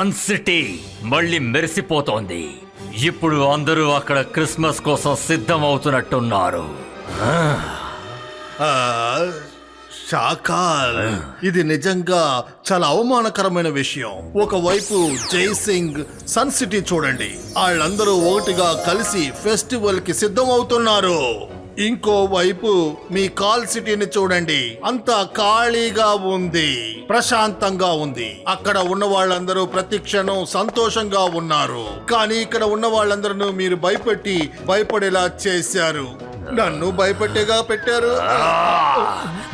Sun city మళ్ళీ మెరిసిపోతోంది. ఇప్పుడు అందరూ అక్కడ క్రిస్మస్ కోసం సిద్ధం అవుతున్నట్టున్నారు. షాకాల్, ఇది నిజంగా చాలా అవమానకరమైన విషయం. ఒకవైపు జై సింగ్ సన్ సిటీ చూడండి, వాళ్ళందరూ ఒకటిగా కలిసి ఫెస్టివల్ కి సిద్ధం అవుతున్నారు. ఇంకోవైపు మీ కాల్ సిటీని చూడండి, అంతా ఖాళీగా ఉంది, ప్రశాంతంగా ఉంది. అక్కడ ఉన్న వాళ్ళందరూ ప్రతి క్షణం సంతోషంగా ఉన్నారు. కానీ ఇక్కడ ఉన్న వాళ్ళందరూ మీరు భయపడేలా చేశారు. నన్ను భయపెట్టేగా పెట్టారు.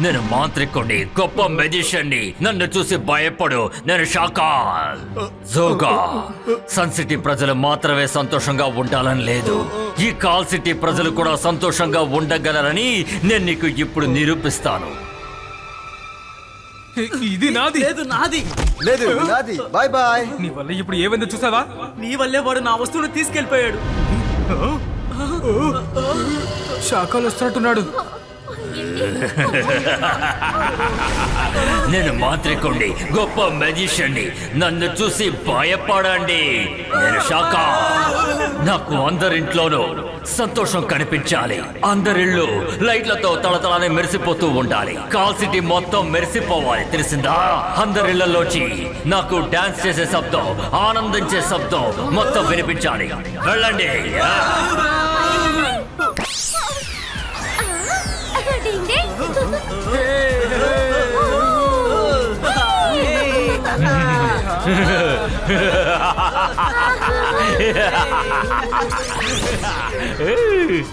నేను మాంత్రికుడిని, గొప్ప మెజిషియన్ని. నన్ను చూసి భయపడు. నేను షాకాల్. జోగా, సన్ సిటీ ప్రజలు మాత్రమే సంతోషంగా ఉండాలని లేదు, ఈ కాల్ సిటీ ప్రజలు కూడా సంతోషంగా ఉండగలరని నేను నీకు ఇప్పుడు నిరూపిస్తాను. ఇది నాది. లేదు నాది. లేదు నాది. Bye bye. నీ వల్ల ఇప్పుడు ఏమైందో చూసావా? నీ వల్లే వాడు నా వస్తువును తీసుకెళ్లిపోయాడు. శాఖలు వస్తున్నట్టున్నాడు. నేను మాంత్రికుడిని, గొప్ప మెజిషియన్ని. నన్ను చూసి భయపడండి. నేను షాకాల్. నాకు అందరింట్లోనూ సంతోషం కనిపించాలి. అందరిళ్ళు లైట్లతో తళతళనే మెరిసిపోతూ ఉండాలి. కాల్ సిటీ మొత్తం మెరిసిపోవాలి, తెలిసిందా? అందరిళ్లలోంచి నాకు డాన్స్ చేసే శబ్దం, ఆనందించే శబ్దం మొత్తం వినిపించాలి. వెళ్ళండి.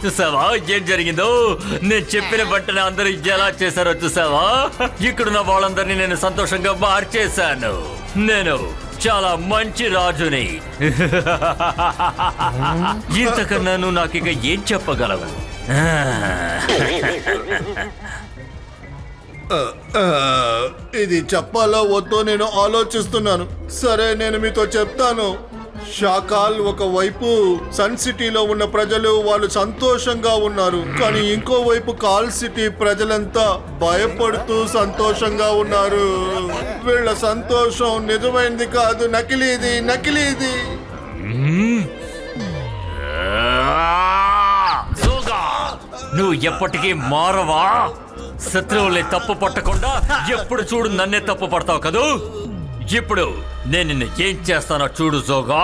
చూసావా ఏం జరిగిందో? నేను చెప్పిన వెంటనే అందరూ ఎలా చేశారో చూసావా? ఇక్కడున్న వాళ్ళందరినీ నేను సంతోషంగా మార్చేశాను. నేను చాలా మంచి రాజుని. ఇంతకన్నా నువ్వు నాకు ఇక ఏం చెప్పగలవు? ఇది చెప్పాలో వద్దో నేను ఆలోచిస్తున్నాను. సరే, నేను మీతో చెప్తాను. షాకాల్, ఒకవైపు సన్ సిటీలో ఉన్న ప్రజలు వాళ్ళు సంతోషంగా ఉన్నారు, కానీ ఇంకోవైపు కాల్ సిటీ ప్రజలంతా భయపడుతూ సంతోషంగా ఉన్నారు. వీళ్ళ సంతోషం నిజమైంది కాదు, నకిలీది. నువ్వు ఎప్పటికీ మారవా? శత్రువుల్ని తప్పు పట్టకుండా ఎప్పుడు చూడు నన్నే తప్పు పడతావు కదూ. ఇప్పుడు నేను నిన్ను ఏం చేస్తానో చూడు జోగా.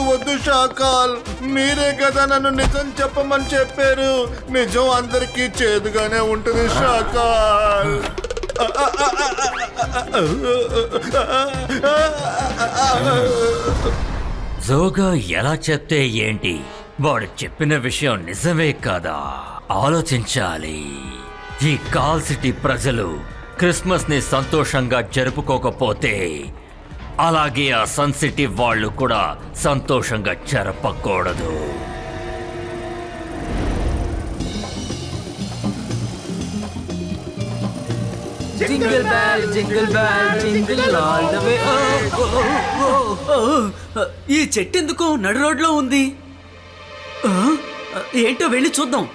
వద్దు షాకాల్, మీరే కదా నన్ను నిజం చెప్పమని చెప్పారు. నిజం అందరికీ చేదుగానే ఉంటుంది షాకాల్. జోగా ఎలా చెప్తే ఏంటి? వాడు చెప్పిన విషయం నిజమే కదా. ఆలోచించాలి. ఈ కాల్ సిటీ ప్రజలు క్రిస్మస్ ని సంతోషంగా జరుపుకోకపోతే అలాగే ఆ సన్ సిటీ వాళ్ళు కూడా సంతోషంగా జరపకూడదు. Jingle bell jingle bell jingle all the way. ఈ చెట్టు ఎందుకు నడు రోడ్లో ఉంది? ఏంటో వెళ్ళి చూద్దాం.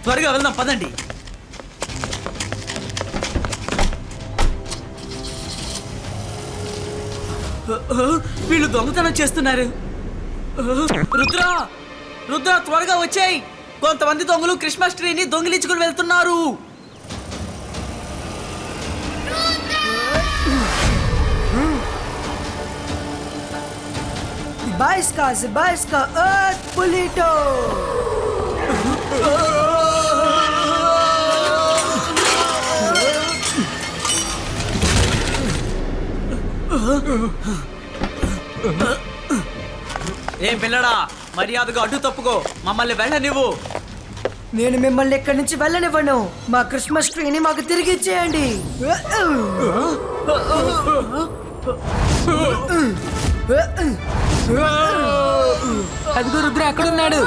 త్వరగా వెళ్దాం, పదండి. వీళ్ళు దొంగతనం చేస్తున్నారు. రుద్ర త్వరగా వచ్చాయి. కొంతమంది దొంగలు క్రిస్మస్ ట్రీని దొంగిలించుకుని వెళ్తున్నారు. Zibajska, Polito! ఏం పిల్లడా, మర్యాదగా అడ్డు తప్పుకో, మమ్మల్ని వెళ్ళనివ్వు. నేను మిమ్మల్ని ఎక్కడి నుంచి వెళ్ళనివ్వను. మా క్రిస్మస్ ట్రీని మాకు తిరిగి ఇచ్చేయండి. అదిగో రుద్ర అక్కడున్నాడు.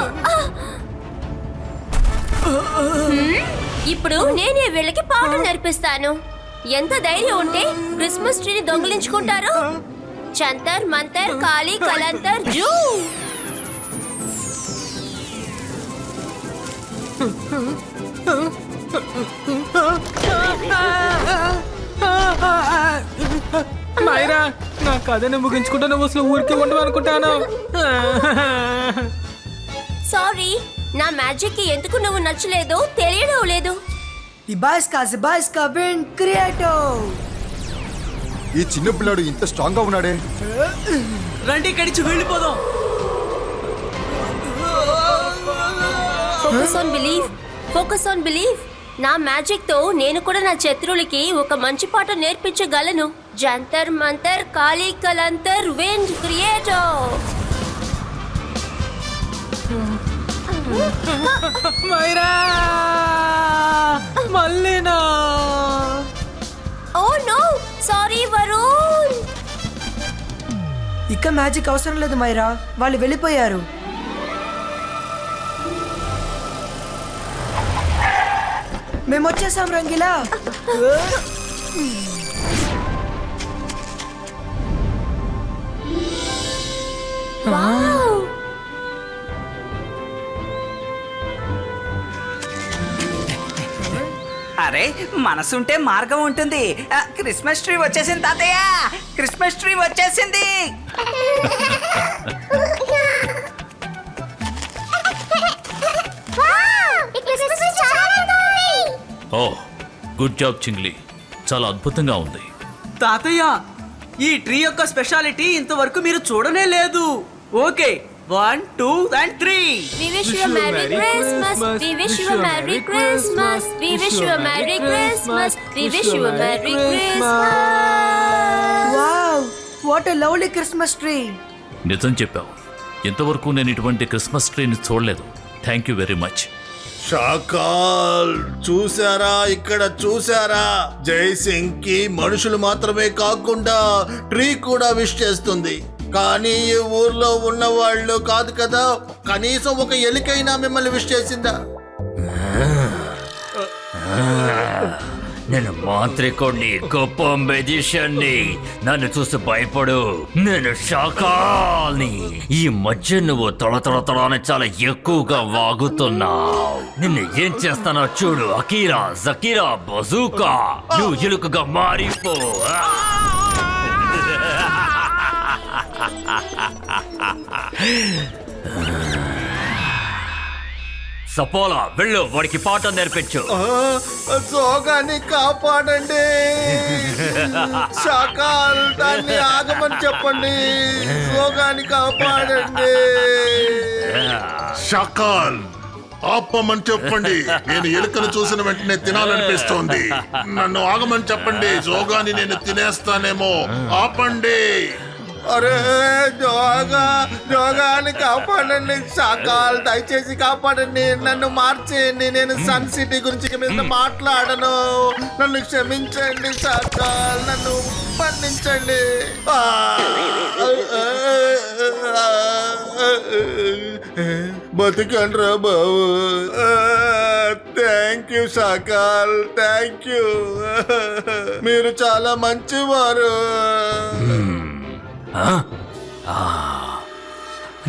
ఇప్పుడు నేనే వీళ్ళకి పాఠం నేర్పిస్తాను. ఎంత ధైర్యం ఉంటే క్రిస్మస్ ట్రీని దొంగిలించుకుంటారు? చంతర్ మంతర్ కాళీ కలంతర్ జూ. మైరా, నా కథని ముగించుకుంటా, నువ్వు అసలు ఊరికి ఉండవు అనుకుంటాను. సారీ, నా మ్యాజిక్ కి ఎందుకు నువ్వు నచ్చలేదో తెలియడం లేదు. ఇబాయిస్కా విన్ క్రియేటో. ఈ చిన్న పిల్లాడు ఇంత స్ట్రాంగ్ గా ఉన్నాడే. రండి ఇక్కడి నుంచి వెళ్ళిపోదాం. Focus on believe, focus on believe. నా మ్యాజిక్ తో నేను కూడా నా శత్రువులకి ఒక మంచి పాట నేర్పించగలను. జంతర్ మంతర్ కాళీ కలంతర్ విండ్ క్రియేటో. మైరా, మళ్ళీనా? Oh no, sorry Varun. ఇక మ్యాజిక్ అవసరం లేదు మైరా, వాళ్ళు వెళ్ళిపోయారు. మేము వచ్చేసాం రంగిలా. వావ్, అరే మనసుంటే మార్గం ఉంటుంది. క్రిస్మస్ ట్రీ వచ్చేసింది తాతయ్య, క్రిస్మస్ ట్రీ వచ్చేసింది. ఓ గుడ్ జాబ్ చింగ్లీ, చాలా అద్భుతంగా ఉంది. తాతయ్య, ఈ ట్రీ యొక్క స్పెషాలిటీ ఇంతవరకు మీరు చూడనే లేదు. Okay, 1 2 and 3. we wish you a merry Christmas, we wish you a merry Christmas, we wish you a merry Christmas, we wish you a merry Christmas. Wow, what a lovely Christmas tree. నిజం చెప్పావు, ఇంతవరకు నేను ఇటువంటి Christmas ట్రీని చూడలేదు. Thank you very much. Shakaal చూసారా, ఇక్కడ చూసారా, జైసింగ్ కి మనుషులు మాత్రమే కాకుండా ట్రీ కూడా విష్ చేస్తుంది. కానీ ఈ ఊర్లో ఉన్న వాళ్ళు కాదు కదా, కనీసం ఒక ఎలికైనా మిమ్మల్ని విష్ చేసిందా? నేను మాంత్రికుడిని, గొప్ప మెజిషియన్ని. నన్ను చూసి భయపడు, నేను షాకాల్ని. ఈ మధ్య నువ్వు తొడ చాలా ఎక్కువగా వాగుతున్నావు. నిన్ను ఏం చేస్తానో చూడు. అకీరా, జకీరా, బజూకా, నువ్వు ఎలుకగా మారిపో. సపోలా, వెళ్ళు, వాడికి పాఠం నేర్పించు. జోగాన్ని కాపాడండి. షాకాల్, దాన్ని ఆగమని చెప్పండి. జోగాన్ని కాపాడండి. షాకాల్, ఆపమని చెప్పండి. నేను ఎలుకను చూసిన వెంటనే తినాలనిపిస్తోంది. నన్ను ఆగమని చెప్పండి, జోగాన్ని నేను తినేస్తానేమో. ఆపండి. అరే జోగాన్ని కాపాడండి. షాకాల్, దయచేసి కాపాడండి, నన్ను మార్చేయండి. నేను సన్ సిటీ గురించి మీద మాట్లాడను. నన్ను క్షమించండి షాకాల్, నన్ను మన్నించండి. బతికండ్రా బాబు. Thank you Shakaal, thank you. మీరు చాలా మంచివారు.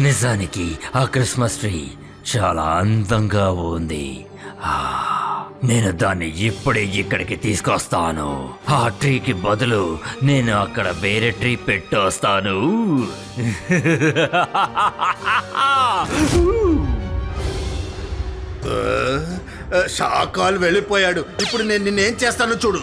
నిజానికి ఆ క్రిస్మస్ ట్రీ చాలా అందంగా ఉంది. నేను దాన్ని ఇప్పుడే ఇక్కడికి తీసుకొస్తాను. ఆ ట్రీకి బదులు నేను అక్కడ వేరే ట్రీ పెట్టొస్తాను. షాకాల్ వెళ్ళిపోయాడు. ఇప్పుడు నేను నిన్నేం చేస్తానో చూడు.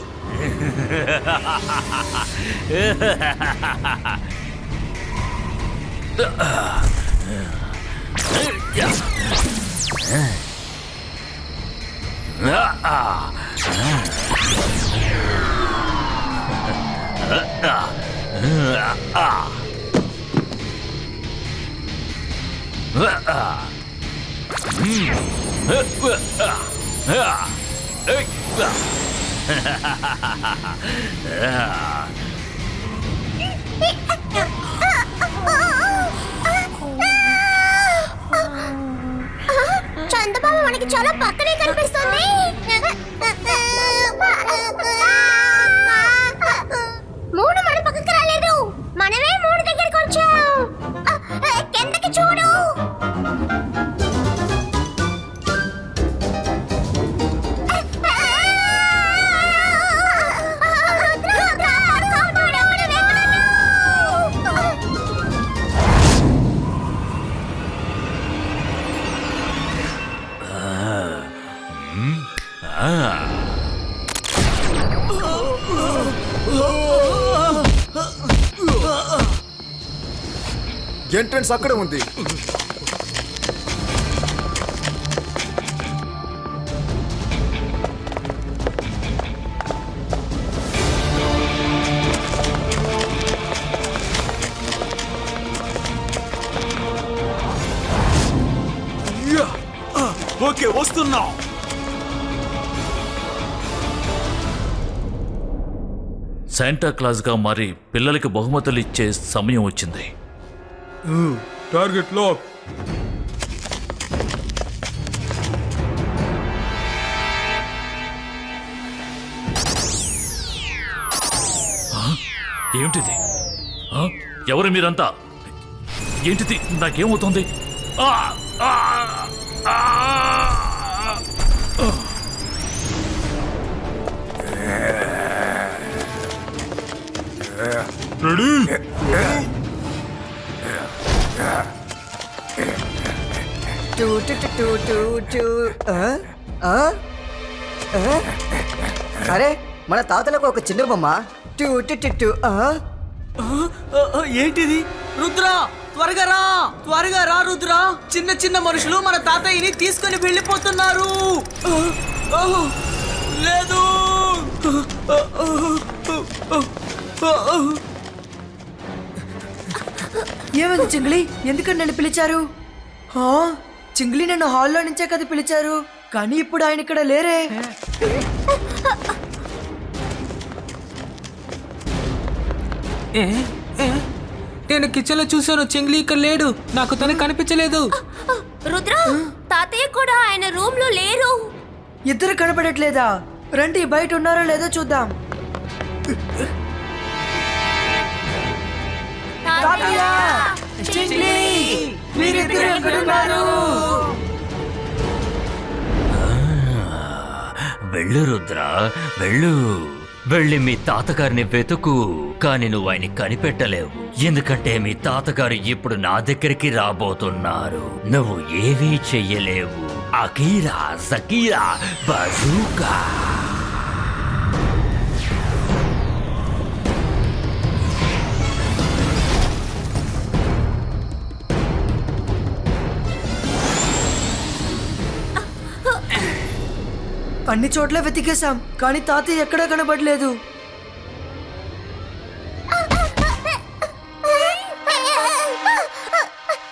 మనకి చాలా పక్కనే కనిపిస్తుంది. మూడు మన పక్కకి రాలేదు, మనమే మూడు దగ్గరికి వచ్చాం. కిందకి చూడు. ఎంట్రన్స్ అక్కడే ఉంది. ఓకే, వస్తున్నాం. శాంటా క్లాస్ గా మారి పిల్లలకి బహుమతులు ఇచ్చే సమయం వచ్చింది. Target lock. ఏమిటిది? ఎవరు మీరంతా? ఏంటిది? నాకేమవుతుంది? ఆ! ఆ! ఆ! Ready? Two two two two two. అరే, మన తాతలకు ఒక చిన్న బొమ్మ. Two two two two. ఏంటిది? రుద్ర, త్వరగా రా, త్వరగా రా రుద్ర. చిన్న చిన్న మనుషులు మన తాతయ్యని తీసుకొని వెళ్ళిపోతున్నారు. లేదు. ఏమైంది చింగ్లీ? ఎందుకని నన్ను పిలిచారు? చింగ్లీ నన్ను హాల్లో నుంచే కదా పిలిచారు, కానీ ఇప్పుడు ఆయన ఇక్కడ లేరే. నేను కిచెన్ లో చూసాను, చింగ్లీ ఇక్కడ లేడు. నాకు తను కనిపించలేదు. రుద్ర, తాతయ్య కూడా ఆయన రూమ్ లో లేరు. ఇద్దరు కనపడట్లేదా? రండి, బయట ఉన్నారో లేదో చూద్దాం. తాతయ్య, చింగ్లీ, మీరిద్దరు ఎక్కడున్నారు? వెళ్ళు రుద్ర, వెళ్ళు. వెళ్ళి మీ తాతగారిని వెతుకు. కానీ నువ్వు ఆయన కనిపెట్టలేవు, ఎందుకంటే మీ తాతగారు ఇప్పుడు నా దగ్గరికి రాబోతున్నారు. నువ్వు ఏమీ చెయ్యలేవు. అకీరా, సకీరా, బజూకా. అన్ని చోట్ల వెతికేశాం, కానీ తాతయ్య ఎక్కడా కనబడలేదు.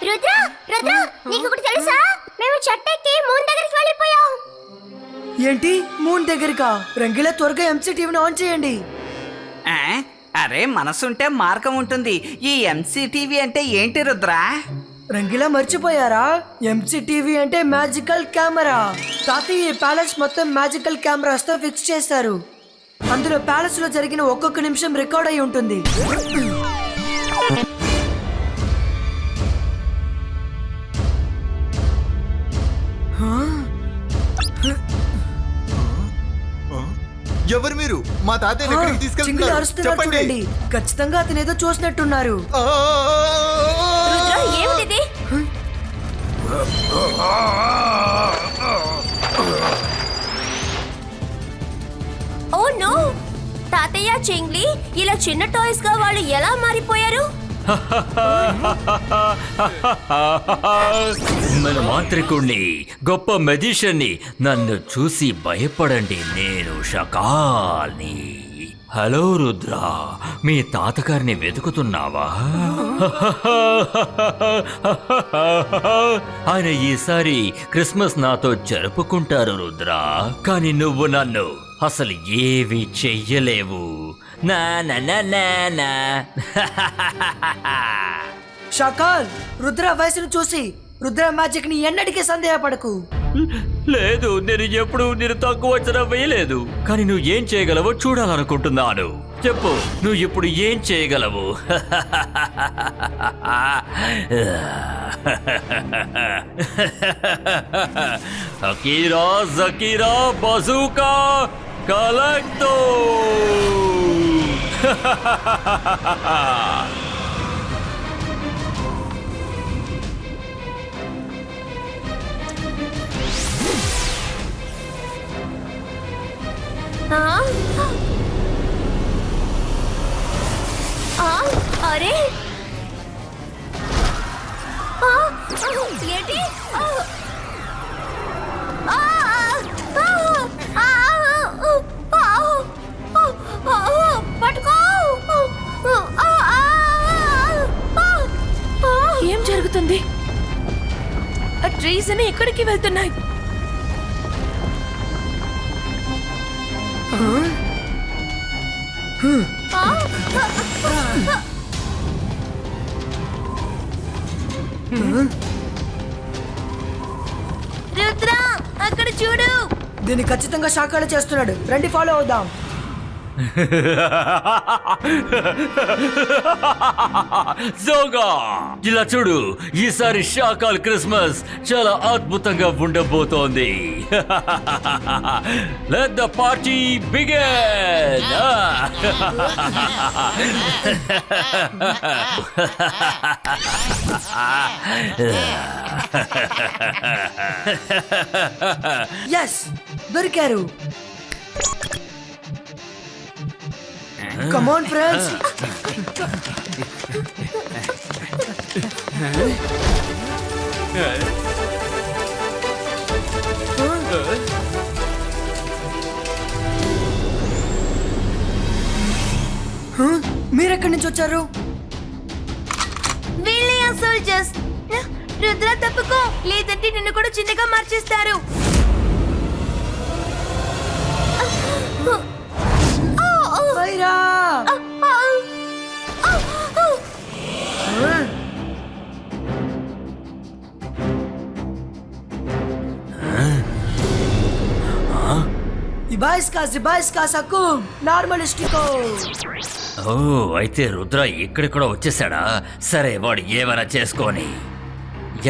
రుద్ర, రుద్ర, నీకు ఒకటి తెలుసా? మేము చెట్టెక్కి మూన్ దగ్గరికి వెళ్ళిపోయాం. ఏంటి? మూన్ దగ్గరికా? రంగిలా త్వరగా ఎంసీటీవీని ఆన్ చేయండి. అరే, మనసుంటే మార్గం ఉంటుంది. ఈ ఎంసీటీవీ అంటే ఏంటి రుద్ర? రంగిలా మర్చిపోయారా? ఎంసీటీవీ అంటే మ్యాజికల్ కెమెరా. తాతయ్య ఈ ప్యాలెస్ మొత్తం మ్యాజికల్ కెమెరాస్ తో ఫిక్స్ చేశారు. అందులో ప్యాలెస్ లో జరిగిన ఒక్కొక్క నిమిషం రికార్డ్ అయి ఉంటుంది. ఎవరు మీరు? మా తాతయ్యని ఎక్కడికి చింగిలి తీసుకెళ్తున్నారు? అరుస్తున్నారు చెప్పండి. చూడండి. ఖచ్చితంగా అతను ఏదో చూసినట్టున్నారు. రుద్ర, ఏమిటిది? Oh no! తాతయ్య, చింగ్లీ, ఇలా చిన్న టాయ్స్ గా వాళ్ళు ఎలా మారిపోయారు? మన మాంత్రికుణ్ణి, గొప్ప మెజిషియన్ని. నన్ను చూసి భయపడండి, నేను షకాల్ని. హలో రుద్ర, మీ తాతగారిని వెతుకుతున్నావా? ఆయన ఈసారి క్రిస్మస్ నాతో జరుపుకుంటారు రుద్ర, కానీ నువ్వు నన్ను అసలు ఏవి చెయ్యలేవు. నా నా నా నా నా. షకాల్, రుద్ర వయసును చూసి రుద్ర మ్యాజిక్ ని ఎన్నటికీ సందేహపడకు. లేదు, నేను ఎప్పుడు నేను తక్కువ అంచనా వేయలేదు. కానీ నువ్వు ఏం చేయగలవో చూడాలనుకుంటున్నాను. చెప్పు, నువ్వు ఇప్పుడు ఏం చేయగలవు? అకీరా జకీరా బజూకా కలెక్టో. అరే ఏంటి? పట్టుకో. ఏం జరుగుతుంది? ఆ ట్రీస్ అని ఎక్కడికి వెళ్తున్నాయి? రుద్ర, అక్కడ చూడు. దీన్ని ఖచ్చితంగా శాఖలు చేస్తున్నాడు. రండి, ఫాలో అవుదాం. జోగా, ఇలా చూడు, ఈసారి షాకాల్ క్రిస్మస్ చాలా అద్భుతంగా ఉండబోతోంది. Let the party begin. Yes, దొరికారు. Come on, friends. మీరెక్కడి నుంచి వచ్చారు? వీళ్ళే సోల్జర్స్. రుద్ర తప్పుకో, లేదంటే నిన్ను కూడా చిన్నగా మార్చేస్తారు. మైరా! Ibaiska sakum normalistico. ఓ, అయితే రుద్ర ఇక్కడ కూడా వచ్చేసాడా? సరే, వాడు ఏమైనా చేసుకొని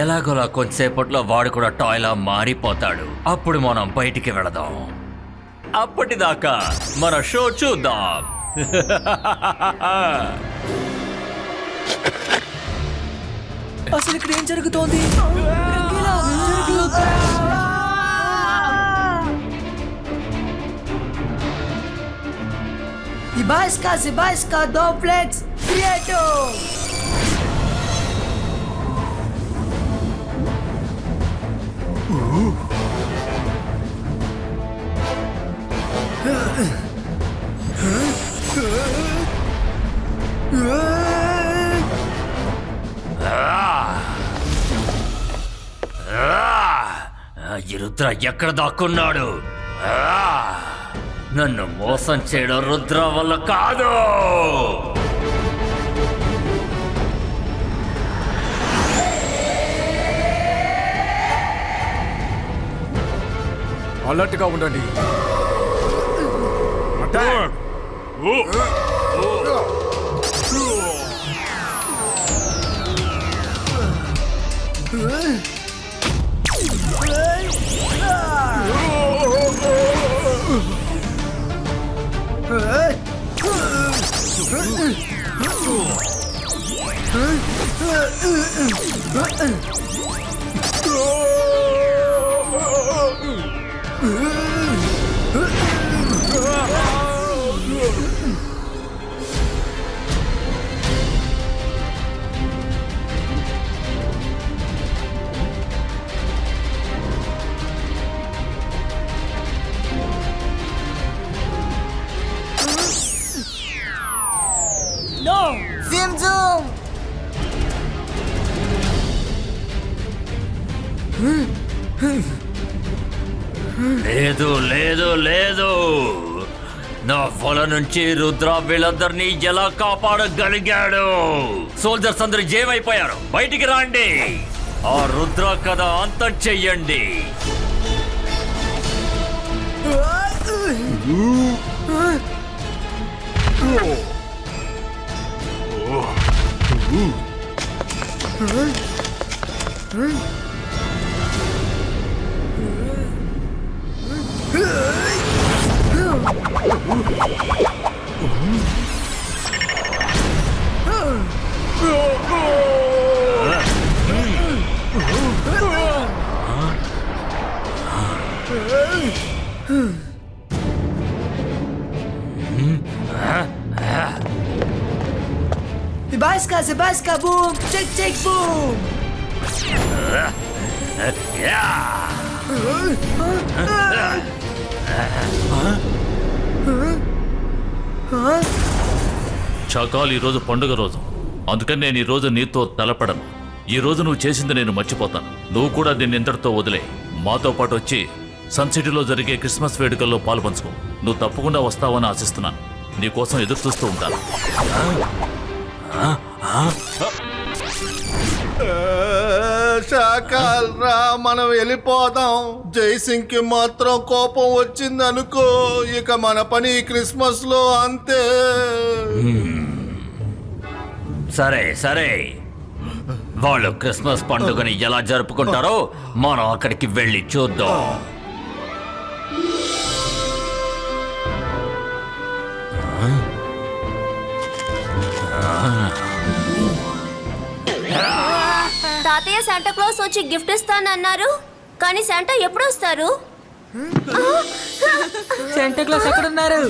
ఎలాగోలా కొంతసేపట్లో వాడు కూడా టాయ్లా మారిపోతాడు. అప్పుడు మనం బయటికి వెళదాం. అప్పటిదాకా మన షో చూద్దాం. అసలు ఇక్కడ ఏం జరుగుతోంది? Ibaiska Doplex Creato. ఈ రుద్ర ఎక్కడ దాక్కున్నాడు? నన్ను మోసం చేయడం రుద్ర వల్ల కాదు. అలర్ట్ గా ఉండండి. లేదు లేదు లేదు, నా వల నుంచి రుద్ర వీళ్ళందరినీ ఎలా కాపాడగలిగాడు? సోల్జర్స్ అందరూ ఏమైపోయారు? బయటికి రండి, ఆ రుద్ర కథ అంతం చెయ్యండి. Sebastian, boom! Check, boom! చాకాల్ ఈరోజు పండుగ రోజు, అందుకని నేను ఈరోజు నీతో తలపడను. ఈరోజు నువ్వు చేసింది నేను మర్చిపోతాను. నువ్వు కూడా దీన్ని ఇంతటితో వదిలే మాతో పాటు వచ్చి సన్ సిటీలో జరిగే క్రిస్మస్ వేడుకల్లో పాలు పంచుకో. నువ్వు తప్పకుండా వస్తావని ఆశిస్తున్నాను. నీకోసం ఎదురు చూస్తూ ఉంటాను. షాకాల్ రా, మనం వెళ్ళిపోదాం. జైసింగ్ కి మాత్రం కోపం వచ్చిందనుకో, ఇక మన పని క్రిస్మస్ లో అంతే. సరే వాళ్ళు క్రిస్మస్ పండుగని ఎలా జరుపుకుంటారో మనం అక్కడికి వెళ్ళి చూద్దాం. తాతయ్య శాంటా క్లాస్ వచ్చి గిఫ్ట్ ఇస్తానన్నారు, కానీ శాంటా ఎప్పుడు వస్తారు? శాంటా క్లాస్ ఎక్కడ ఉన్నారు?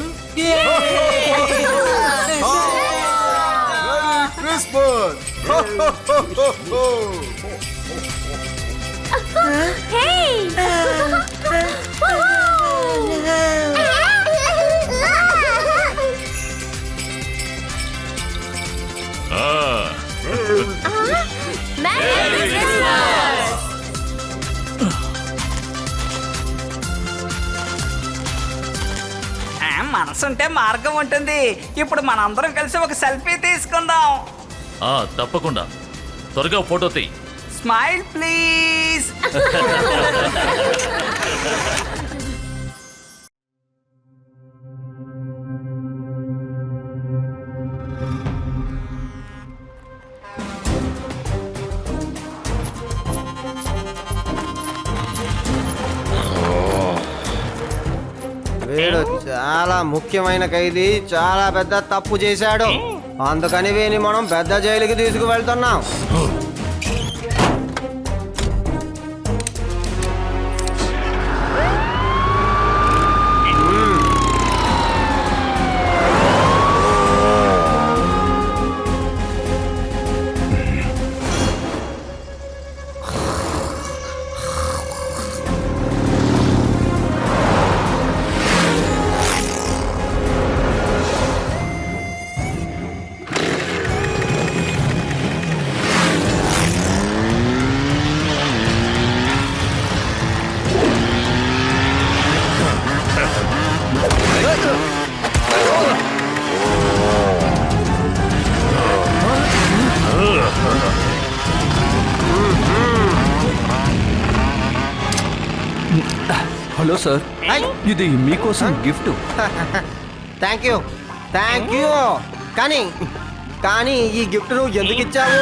మనసుంటే మార్గం ఉంటుంది. ఇప్పుడు మనందరం కలిసి ఒక సెల్ఫీ తీసుకుందాం. తప్పకుండా. త్వరగా ఫోటో తీ. Smile please. వీడు చాలా ముఖ్యమైన ఖైదీ, చాలా పెద్ద తప్పు చేశాడు. అందుకని వీని మనం పెద్ద జైలుకి తీసుకువెళ్తున్నాం. హలో సార్, ఇది మీకోసం గిఫ్ట్. Thank you. కానీ ఈ గిఫ్ట్ నువ్వు ఎందుకు ఇచ్చావు?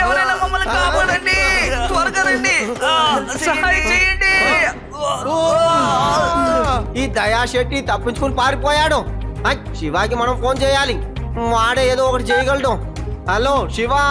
ఎవరైనా మమ్మల్ని కాపాడండి, త్వరగా రండి, సహాయం చేయండి. ఈ దయా శెట్టి తప్పించుకుని పారిపోయాడు. శివాకి మనం ఫోన్ చేయాలి, వాడే ఏదో ఒకటి చేయగలడు. హలో శివా.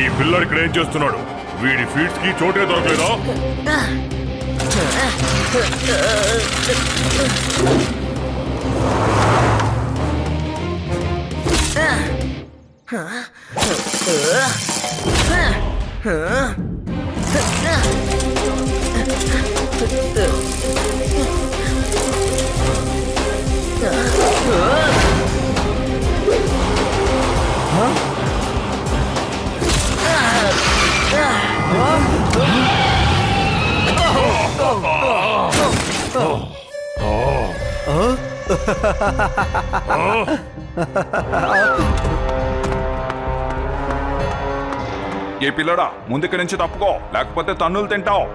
ఈ పిల్లడు ఇక్కడ ఏం చేస్తున్నాడు? వీడి ఫీడ్స్ కి చోటే దొరకలేదా? ఏ పిల్లడా, ముందుకి నుంచి తప్పుకో, లేకపోతే తన్నులు తింటావు.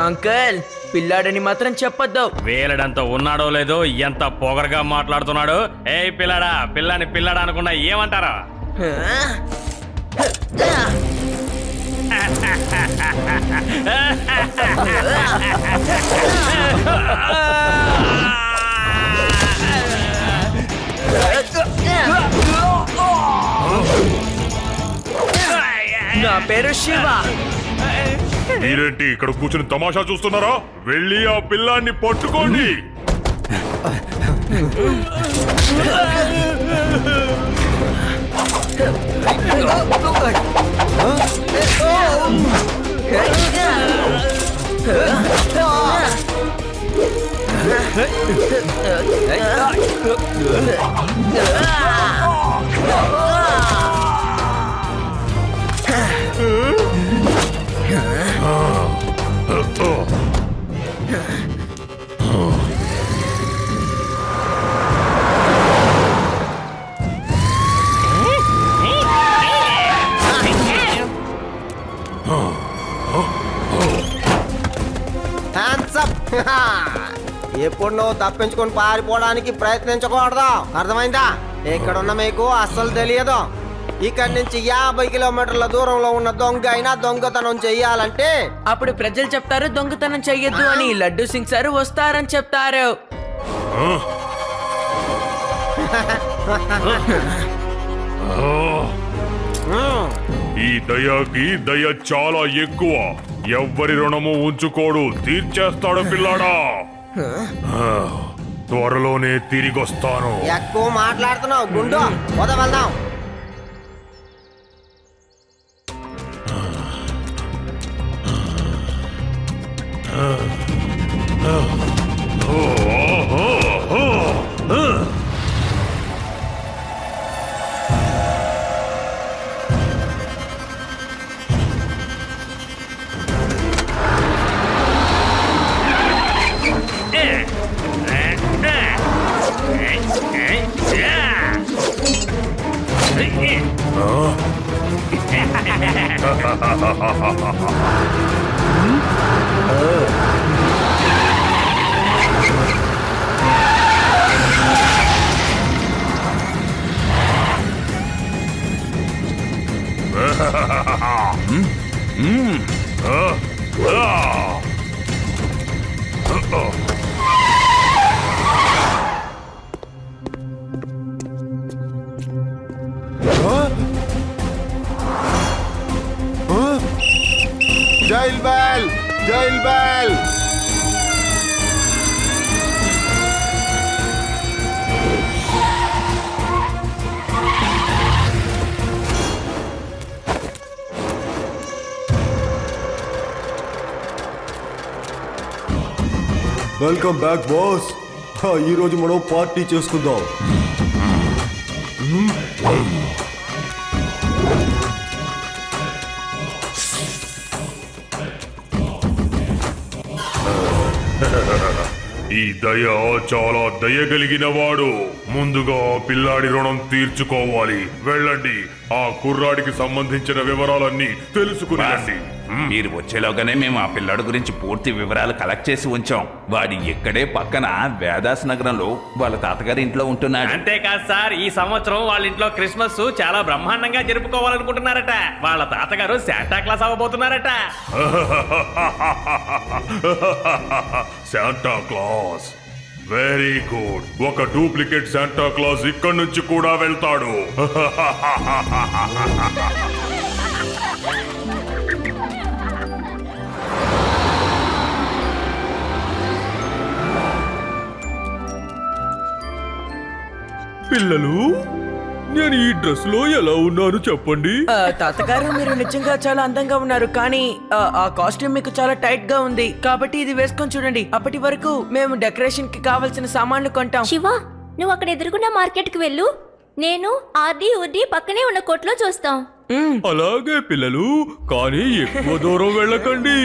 అంకుల్, పిల్లాడని మాత్రం చెప్పొద్దు. వేలడంత ఉన్నాడో లేదో, ఎంత పొగరగా మాట్లాడుతున్నాడు. ఏ పిల్లడా, పిల్లని పిల్లడా అనుకున్నా ఏమంటారా? నా పేరు శివ. మీరేంటి ఇక్కడ కూర్చుని తమాషా చూస్తున్నారా? వెళ్ళి ఆ పిల్లాన్ని పట్టుకోండి. ఎప్పుడు నువ్వు తప్పించుకొని పారిపోవడానికి ప్రయత్నించకూడదు, అర్థమైందా? ఇక్కడున్న మీకు అస్సలు తెలియదు. ఇక్కడి నుంచి 50 కిలోమీటర్ల దూరంలో ఉన్న దొంగ అయినా దొంగతనం చెయ్యాలంటే అప్పుడు ప్రజలు చెప్తారు దొంగతనం చెయ్యొద్దు అని. లడ్డు సింగ్ సార్ వస్తారని చెప్తారు. ఈ దయకి దయ చాలా ఎక్కువ. ఎవ్వరి రుణము ఉంచుకోడు, తీర్చేస్తాడు పిల్లాడా. త్వరలోనే తిరిగొస్తాను. ఎక్కువ మాట్లాడుతున్నావు గుండు, వదవెళ్దాం. Jail bell, jail bell. Welcome back boss. ఈరోజు మనం పార్టీ చేసుకుందాం. ఈ దయ చాలా దయగలిగిన వాడు. ముందుగా పిల్లాడి రుణం తీర్చుకోవాలి. వెళ్ళండి, ఆ కుర్రాడికి సంబంధించిన వివరాలన్నీ తెలుసుకుని మీరు వచ్చేలోగానే మేము ఆ పిల్లాడి గురించి పూర్తి వివరాలు కలెక్ట్ చేసి ఉంచాం. వాడి ఇక్కడే పక్కన వేదాస్ నగరంలో వాళ్ళ తాతగారి ఇంట్లో ఉంటున్నాడు. అంతేకాదు సార్, ఈ సంవత్సరం వాళ్ళ ఇంట్లో క్రిస్మస్ చాలా బ్రహ్మాండంగా జరుపుకోవాలనుకుంటున్నారట. వాళ్ళ తాతగారు శాంటా క్లాస్ అవ్వబోతున్నారట. Santa Claus, very good. ఒక డూప్లికేట్ శాంటా క్లాస్ ఇక్కడి నుంచి కూడా వెళ్తాడు. పిల్లలు నేను ఈ డ్రెస్ లో ఎలా ఉన్నాను చెప్పండి. తాతగారు మీరు నిజంగా చాలా అందంగా ఉన్నారు, కానీ ఆ కాస్ట్యూమ్ మీకు చాలా టైట్ గా ఉంది, కాబట్టి ఇది వేసుకొని చూడండి. అప్పటి వరకు మేము డెకరేషన్ కి కావాల్సిన సామాన్లు కొంటాం. శివ, నువ్వు అక్కడ ఎదురుగున్న మార్కెట్ కి వెళ్ళు, నేను ఆర్డీ ఉర్డీ పక్కనే ఉన్న కొట్లో చూస్తాం. అలాగే పిల్లలు, కానీ ఎక్కువ దూరం వెళ్ళకండి.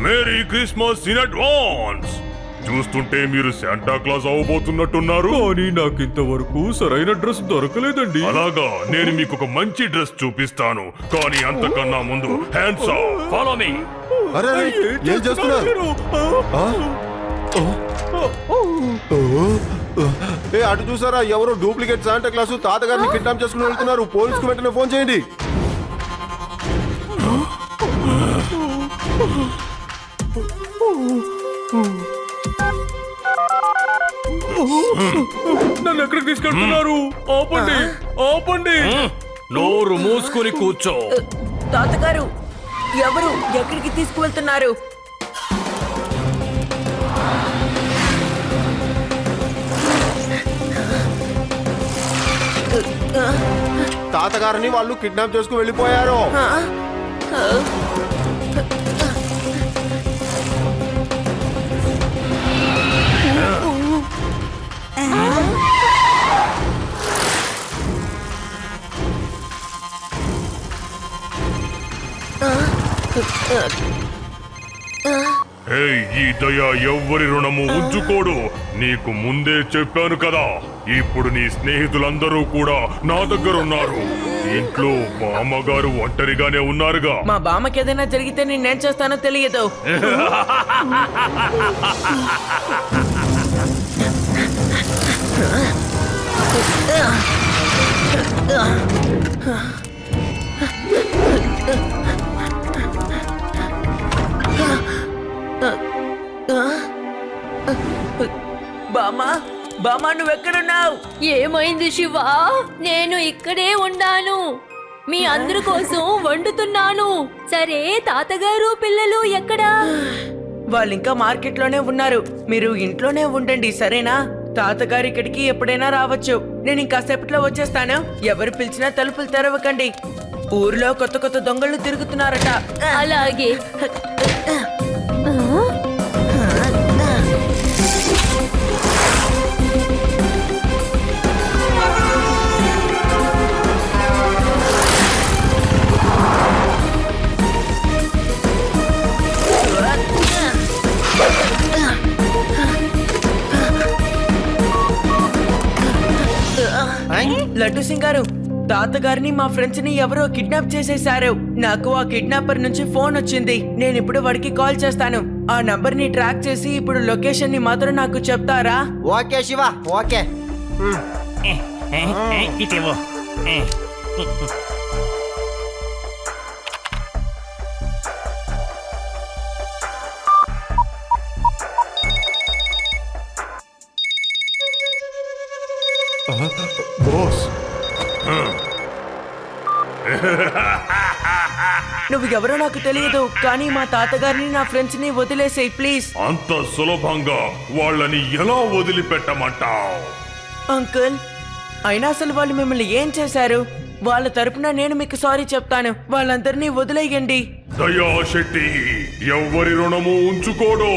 Merry Christmas in advance. చూస్తుంటే మీరు శాంటా క్లాస్ అవ్వబోతున్నట్టున్నారు. కానీ నాకు ఇంతవరకు సరైన డ్రెస్ దొరకలేదండి. అలాగా, నేను మీకు ఒక మంచి డ్రెస్ చూపిస్తాను, కానీ అంతకన్నా ముందు హ్యాండ్స్ అప్, ఫాలో మీ. అరే ఏం చేస్తున్నారు? అటు చూసారా, ఎవరో డూప్లికేట్ శాంటా క్లాసు తాతగారిని కిడ్నాప్ చేసుకుని వెళ్తున్నారు. పోలీసుకు వెంటనే ఫోన్ చేయండి. నన్ను ఎక్కడికి తీసుకెళ్తున్నారు? ఆపండి, ఆపండి. నోరు మూసుకొని కూర్చో. తాతగారు, ఎవరు ఎక్కడికి తీసుకువెళ్తున్నారు? తాతగారిని వాళ్ళు కిడ్నాప్ చేసుకుని వెళ్ళిపోయారు. ఈ దయ ఎవ్వరి రుణము ఉంచుకోడు. నీకు ముందే చెప్పాను కదా. ఇప్పుడు నీ స్నేహితులందరూ కూడా నా దగ్గర ఉన్నారు. ఇంట్లో బామ్మగారు ఒంటరిగానే ఉన్నారుగా. మా బామ్మకి ఏదైనా జరిగితే నేనేం చేస్తానో తెలియదు. బామా, బామా నువ్వెక్కడున్నావు? ఏమైంది శివ? నేను ఇక్కడే ఉన్నాను, మీ అందరి కోసం వండుతున్నాను. సరే, తాతగారు పిల్లలు ఎక్కడా? వాళ్ళు ఇంకా మార్కెట్ లోనే ఉన్నారు. మీరు ఇంట్లోనే ఉండండి, సరేనా? తాతగారు ఇక్కడికి ఎప్పుడైనా రావచ్చు. నేను ఇంకాసేపట్లో వచ్చేస్తాను. ఎవరు పిలిచినా తలుపులు తెరవకండి. ఊర్లో కొత్త కొత్త దొంగలు తిరుగుతున్నారట. అలాగే. లడ్డు సింగ్ గారు, తాతగారిని మా ఫ్రెండ్స్ ని ఎవరో కిడ్నాప్ చేసేశారు. నాకు ఆ కిడ్నాపర్ నుంచి ఫోన్ వచ్చింది. నేను ఇప్పుడు వాడికి కాల్ చేస్తాను. ఆ నంబర్ ని ట్రాక్ చేసి ఇప్పుడు లొకేషన్ ని మాత్రం నాకు చెప్తారా? Okay Shiva, okay. బాస్, నువ్వు ఎవరో నాకు తెలియదు, కానీ మా తాతగారిని నా ఫ్రెండ్స్ ని వదిలేసేయ్ ప్లీజ్. అంత సులభంగా వాళ్ళని ఎలా వదిలిపెట్టమంటావు? అంకుల్, అయినా అసలు వాళ్ళు మిమ్మల్ని ఏం చేశారు? వాళ్ళ తరపున నేను మీకు సారీ చెప్తాను. వాళ్ళందరినీ వదిలేయండి. దయా శెట్టి ఎవ్వరి రుణము ఉంచుకోడు.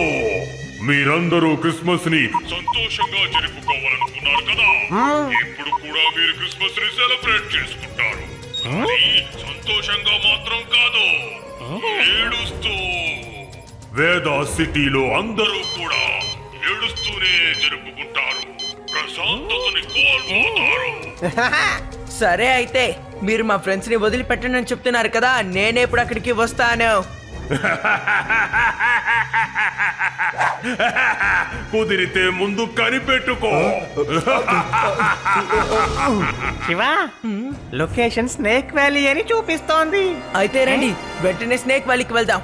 మీరందరూ క్రిస్మస్ ని సంతోషంగా జరుపుకోవాలనుకున్నారు కదా. ఇప్పుడు కూడా మీరు క్రిస్మస్ ని సెలబ్రేట్ చేసుకుంటారు. సంతోషంగా మాత్రం కాదు, ఏడుస్తూ. వేదా సిటీలో అందరూ కూడా ఏడుస్తూనే జరుపుకుంటారు. ప్రశాంతతని కోల్పోతారు. సరే, అయితే మీరు మా ఫ్రెండ్స్ ని వదిలిపెట్టండి అని చెప్తున్నారు కదా, నేనే ఇప్పుడు అక్కడికి వస్తాను. కుదిరితే ముందు కనిపెట్టుకో. శివా, లొకేషన్ స్నేక్ వ్యాలీ అని చూపిస్తోంది. అయితే రండి, వెంటనే స్నేక్ వ్యాలీకి వెళ్దాం.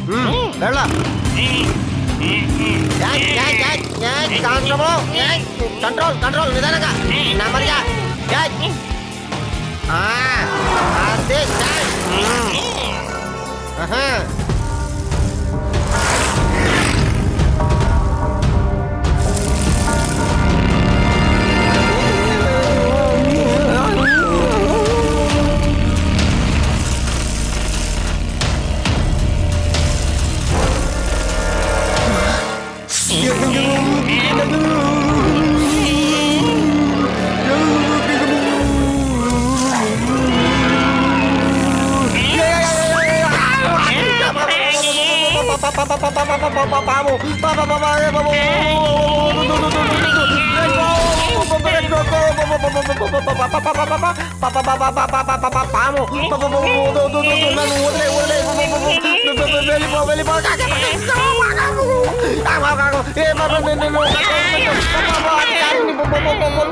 వెళ్ళ కంట్రోల్ కంట్రోల్ నిదానంగా నెమ్మదిగా అదే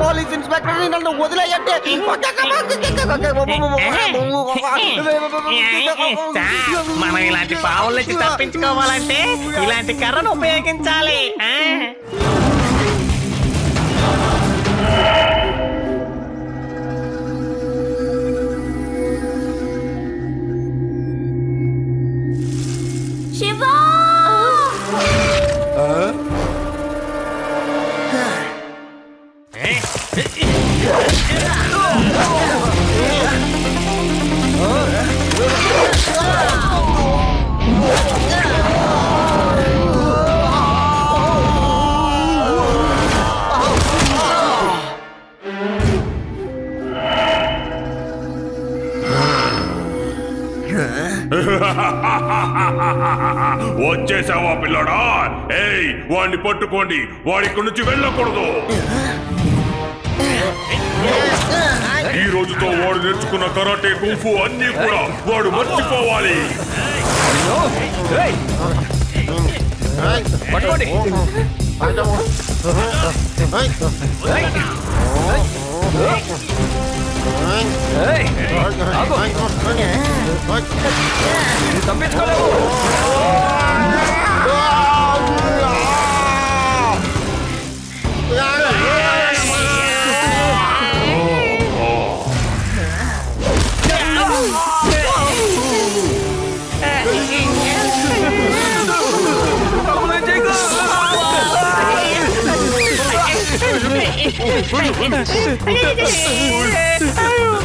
పోలీస్ ఇన్స్పెక్టర్ నన్ను వదిలేయంటే మనం ఇలాంటి పావుల నుంచి తప్పించుకోవాలంటే ఇలాంటి కర్రను ఉపయోగించాలి. శివా వచ్చేసావా పిల్లడా? ఏయ్ వాడిని పట్టుకోండి, వాడి ఇక్కడి నుంచి వెళ్ళకూడదు. ఈ రోజుతో వాడు నేర్చుకున్న కరాటే కుంఫు అన్ని కూడా వాడు మర్చిపోవాలి. పట్టుకోండి. తప్పించుకోలేవు.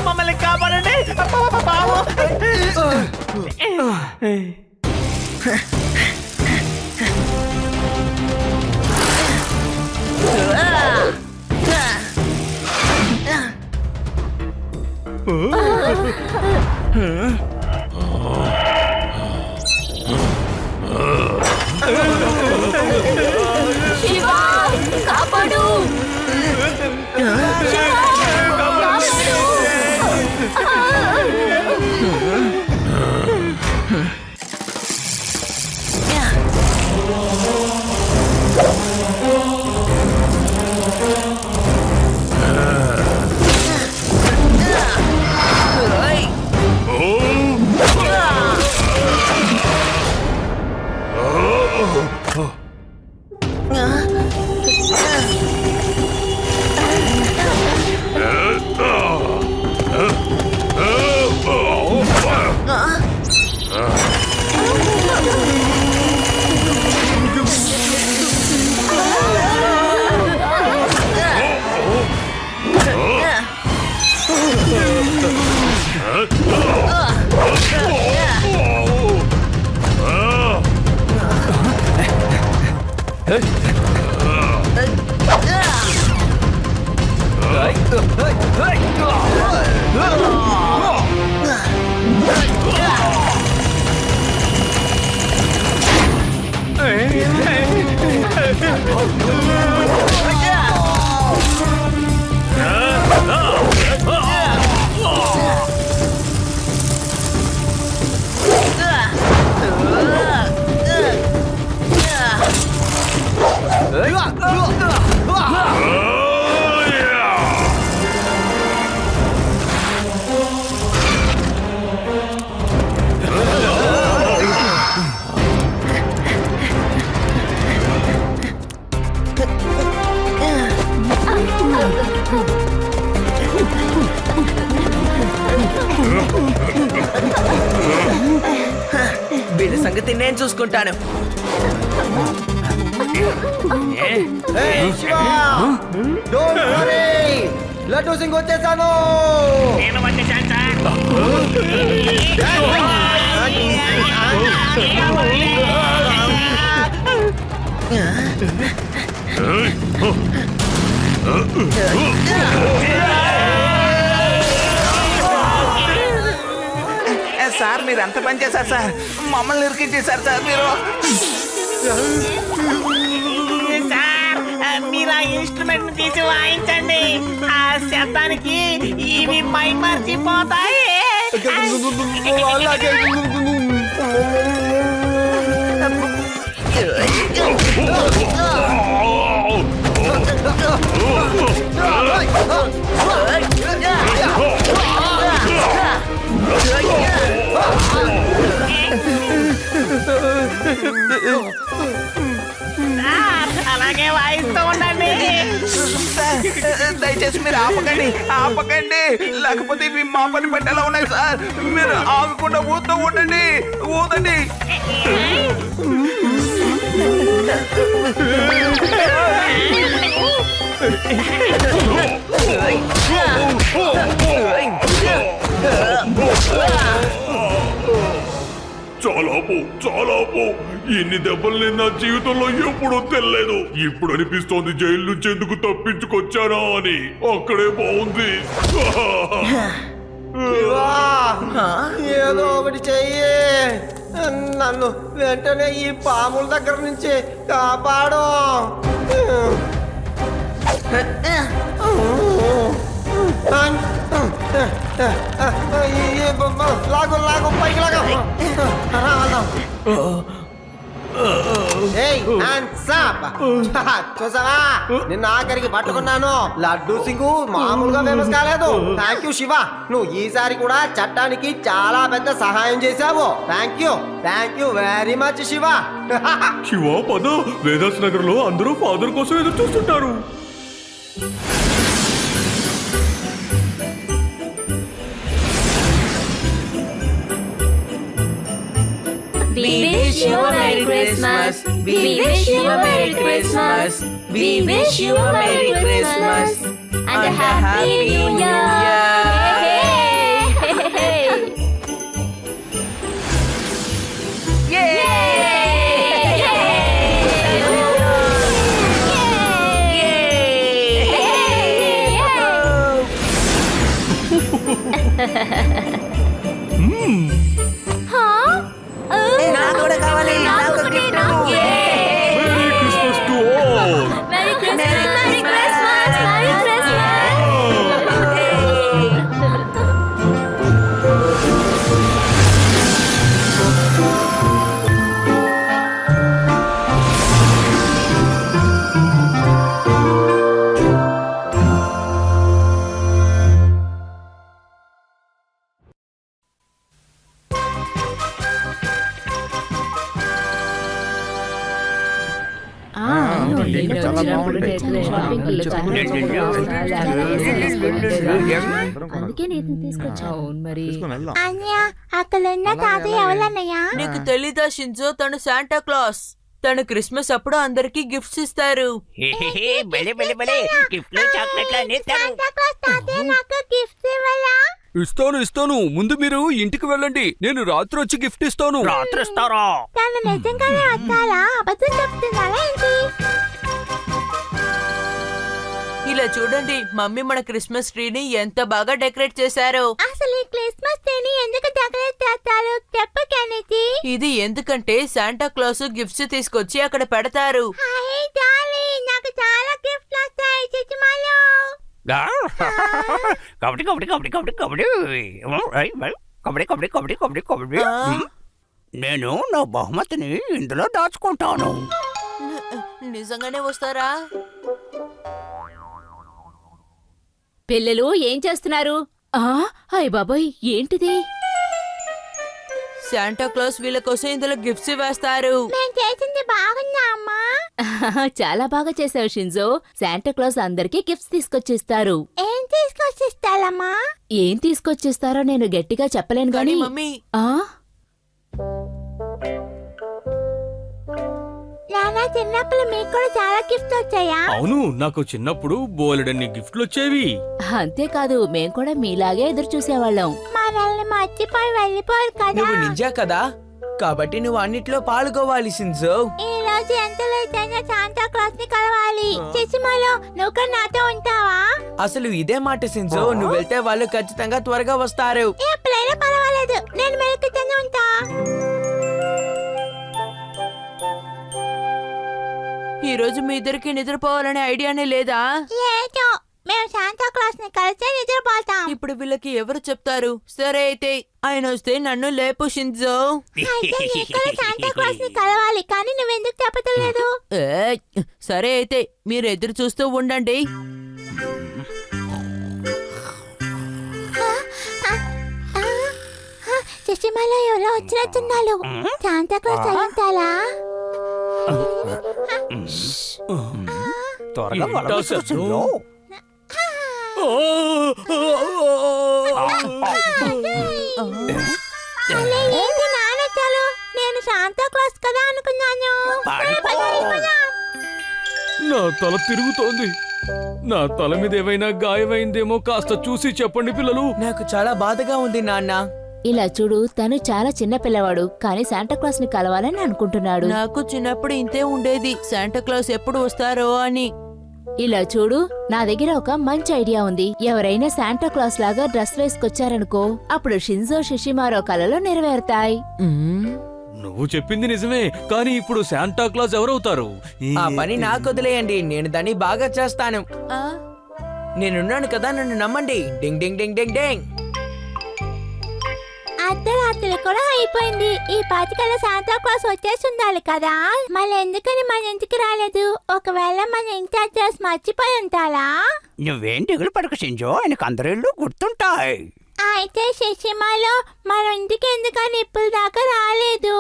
మమ్మల్ని కాపాడండి. శివా కాపాడు. సంగతి నేను చూసుకుంటాను. లడ్డూ సింగ్ వచ్చేసాను. సార్ మీరు ఎంత పని చేశారు సార్, మమ్మల్ని ఇరికించేశారు సార్ మీరు. సార్ మీరు ఆ ఇన్స్ట్రుమెంట్ తీసి వాయించండి, ఆ శబ్దానికి ఇవి పై మర్చిపోతాయి. అలాగే వాయిస్తూ ఉండండి. దయచేసి మీరు ఆపకండి, లేకపోతే ఇవి మా పని పట్టేలా ఉన్నాయి సార్. మీరు ఆగకుండా ఊదుతూ ఉండండి, ఊదండి. చాలా ఇన్ని దెబ్బలు నేను నా జీవితంలో ఎప్పుడూ తెలియలేదు. ఇప్పుడు అనిపిస్తోంది జైలు నుంచి ఎందుకు తప్పించుకొచ్చానా అని. అక్కడే బాగుంది. ఏదో ఒకటి చెయ్యి, నన్ను వెంటనే ఈ పాముల దగ్గర నుంచి కాపాడు. లాగు పైకి లాగా. చూసావా, నిన్న ఆఖరికి పట్టుకున్నాను. లడ్డూ సింగు మామూలుగా ఫేమస్ కాలేదు. థ్యాంక్ యూ శివ, నువ్వు ఈసారి కూడా చట్టానికి చాలా పెద్ద సహాయం చేశావు. Thank you very much Shiva. Shiva పద, వేదాస్ నగర్ లో అందరూ ఫాదర్ కోసం ఎదురు చూస్తుంటారు. We wish you a Merry Christmas. We wish you a Merry Christmas. We wish you a Merry Christmas and a Happy New Year. నాకు కూడా కావాలి, నాకు gift. Merry Christmas to all. Merry Christmas. Merry Christmas. Merry Christmas. అక్కడున్న తాతయ్య ఎవరన్నయ్యా? నీకు తెలీదా Shinzo, తను Santa Claus. తను క్రిస్మస్ అప్పుడు అందరికి గిఫ్ట్స్ ఇస్తారు. ఇస్తాను. ముందు మీరు ఇంటికి వెళ్ళండి, నేను రాత్రి వచ్చి గిఫ్ట్ ఇస్తాను. రాత్రి ఇస్తారా? తను నిజంగానే వస్తారా? అబద్ధం చెప్తున్నారా ఏంటి? ఇలా చూడండి, మమ్మీ మన క్రిస్మస్ ట్రీని ఎంత బాగా డెకరేట్ చేశారు. అసలు ఈ క్రిస్మస్ ట్రీని ఎందుకు డెకరేట్ చేస్తారు చెప్పు కెనితి. ఇది ఎందుకంటే శాంటా క్లాస్ గిఫ్ట్స్ తీసుకొచ్చి అక్కడ పెడతారు. హాయ్ డార్లింగ్, నాకు చాలా గిఫ్ట్లు వస్తాయి చిచ్చిమాలు. నేను నా బహుమతిని ఇందులో దాచుకుంటాను. నిజంగానే వస్తారా? పిల్లలు ఏం చేస్తున్నారు? అయ్య బాబాయ్, ఏంటిది? శాంటా క్లాస్ వీళ్ళ కోసం ఇందులో గిఫ్ట్స్ వేస్తారు. నేను చేసింది బాగుందా అమ్మా? చాలా బాగా చేసావు షింజో. శాంటా క్లాస్ అందరికీ గిఫ్ట్స్ తీసుకొచ్చిస్తారు. ఏం తీసుకొచ్చిస్తారమ్మా? ఏం తీసుకొచ్చిస్తారో నేను గట్టిగా చెప్పలేను గాని మమ్మీ నానా చిన్నప్పుడు మీకు కూడా చాలా గిఫ్ట్ వచ్చాయా? అవును, నాకు చిన్నప్పుడు బోలెడన్ని గిఫ్ట్లు వచ్చేవి. అంతేకాదు మేం కూడా మీలాగే ఎదురు చూసేవాళ్ళం. మనల్ని మర్చిపోయి వెళ్ళిపోరు కదా. నువ్వు నింజా కదా, కాబట్టి నువ్వు అన్నిట్లో పాల్గొవాలి షింజో. ఈ రోజు ఎంత లేట్ అయినా శాంటా క్లాస్ ని కలవాలి. చిసిమాలో నువ్వు కూడా నాతో ఉంటావా? అసలు ఇదే మాట షింజో, నువ్వు వెళ్తే వాళ్ళు ఖచ్చితంగా త్వరగా వస్తారు. ఎప్పుడైనా పర్వాలేదు, నేను మెలకుతూనే ఉంటా. ఈ రోజు మీ ఇద్దరికి నిద్రపోవాలనే ఐడియానే లేదా? లేదు, మేము శాంటా క్లాస్ ని కలిసే నిద్రపోతాం. ఇప్పుడు వీళ్ళకి ఎవరు చెప్తారు? సరే అయితే ఆయన వస్తే నన్ను లేపు షింజో. అయితే నీకు కూడా శాంటా క్లాస్ ని కలవాలి, కానీ నువ్వెందుకు చెప్పలేదు? సరే అయితే మీరు ఎదురు చూస్తూ ఉండండి. చిసిమాలో ఎవరో వచ్చినట్టున్నారు. శాంటా క్లాస్ అయి ఉంటారా? త్వరగా ఏంటి నానొచ్చాలు? నేను శాంటా క్లాస్ కదా అనుకున్నాను. నా తల తిరుగుతోంది. నా తల మీద ఏమైనా గాయమైందేమో కాస్త చూసి చెప్పండి పిల్లలు. నాకు చాలా బాధగా ఉంది నాన్న. ఇలా చూడు, తను చాలా చిన్న పిల్లవాడు, కానీ శాంటాక్లాస్ ని కలవాలని అనుకుంటున్నాడు. నాకు చిన్నప్పుడు ఇంతే ఉండేది, శాంటాక్లాస్ ఎప్పుడు వస్తారో అని. ఇలా చూడు, నా దగ్గర ఒక మంచి ఐడియా ఉంది. ఎవరైనా శాంటాక్లాస్ లాగా డ్రెస్ వేసుకొచ్చారనుకో, అప్పుడు షింజో షిషిమారో కలలో నెరవేరుతాయి. నువ్వు చెప్పింది నిజమే, కానీ ఇప్పుడు శాంటా క్లాస్ ఎవరవుతారు? ఆ పని నాకు వదిలేయండి, నేను దాన్ని బాగా చేస్తాను. నేనున్నాను కదా, నన్ను నమ్మండి. డింగ్ డింగ్ డింగ్ డింగ్ డింగ్. అర్ధరాత్రి కూడా అయిపోయింది. ఈ పాతికల శాంటా క్లాస్ వచ్చేసి ఉండాలి కదా. మళ్ళీ ఎందుకని మన ఇంటికి రాలేదు? ఒకవేళ మన ఇంటి అడ్రస్ మర్చిపోయి ఉంటారా? నువ్వేం దిగులు పడకు షింజో, ఆయనకు అందరిళ్ళు గుర్తుంటాయి. అయితే శశిమాలో మన ఇంటికి ఎందుకని ఇప్పుడు దాకా రాలేదు?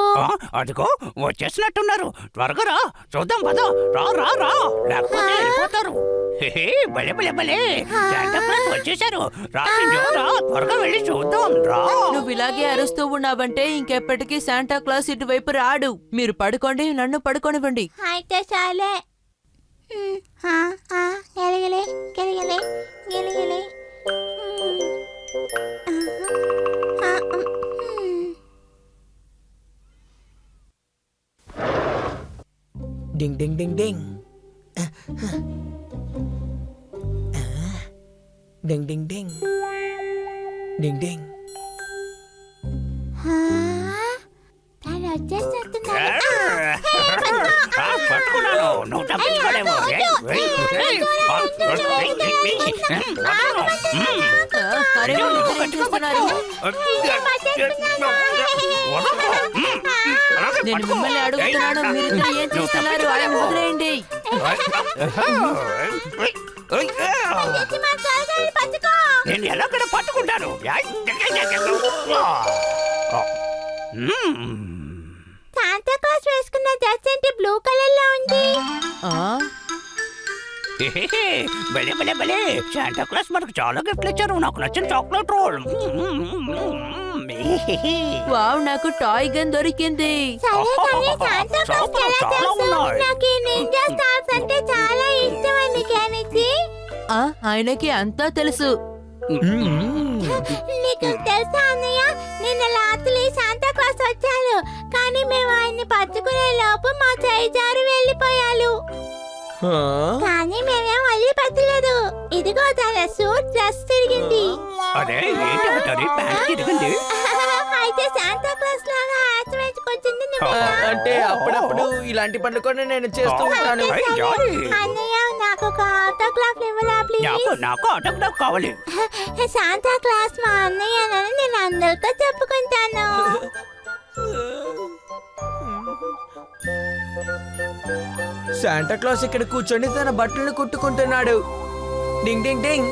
అదిగో వచ్చేసినట్టున్నారు. త్వరగా రా, చూద్దాం పద. రా రా రా, లేకపోతే వెళ్ళిపోతారు. భలే భలే భలే, శాంటా క్లాస్ వచ్చేసారు. రా షింజో, రా, త్వరగా వెళ్ళి చూద్దాం రా. నువ్వు ఇలాగే అరుస్తూ ఉన్నావంటే ఇంకెప్పటికీ శాంటా క్లాస్ ఇటువైపు రాడు. మీరు పడుకోండి, నన్ను పడుకోనివ్వండి. అయితే చాలే. గెలగలే గెలగలే గెలగలే. డింగ్ డింగ్ డింగ్ డింగ్. డింగ్ డింగ్ డింగ్ డింగ్ డింగ్. తను వచ్చేస్తున్నారు. పట్టుకున్నాను, నువ్వు తప్పించుకోలేవు. నేను మిమ్మల్ని అడుగుతున్నాను, మీరిద్దరు ఏం చేస్తున్నారు? ఆయన వదిలేయండి. నేను ఎలాగడ పట్టుకుంటాను. శాంటా క్లాస్ వేసుకున్న డ్రెస్ ఏంటి బ్లూ కలర్ లో ఉంది? భలే భలే భలే, శాంటా క్లాస్ మనకు చాలా గిఫ్ట్లు ఇచ్చారు. నాకు నచ్చిన చాక్లెట్ రోల్. వావ్, నాకు టాయ్ గన్ దొరికింది. సరే కానీ శాంటా క్లాస్ ఎలా తెలుసు? నాకు ఈ నింజా స్టార్స్ అంటే చాలా ఇష్టం అని కేనిచి. ఆయనకి అంతా తెలుసు. నీకు తెలుసా అన్నయ్య, నిన్న రాత్రి శాంటా క్లాస్ వచ్చారు, కానీ మేము ఆయన్ని పట్టుకునే లోపు మా చేయి జారి వెళ్ళిపోయారు. కానీ మేమేం వదిలి పెట్టలేదు. ఇదిగో తన సూట్ డ్రెస్ తిరిగింది. అయితే శాంటా క్లాస్ లాగా హ్యాట్ వేసుకొచ్చింది. అంటే అప్పుడప్పుడు ఇలాంటి పనులు కూడా నేను చేస్తూ ఉంటాను. అన్నయ్య, నాకు ఒక ఆటోగ్రాఫ్ ఇవ్వరా ప్లీజ్? నాకు ఆటోగ్రాఫ్ కావాలి. శాంటా క్లాస్ మా అన్నయ్యనని నేను అందరితో చెప్పుకుంటాను. శాంటా క్లాస్ ఇక్కడ కూర్చొని తన బట్టలను కుట్టుకుంటున్నాడు. డింగ్ డింగ్ డింగ్.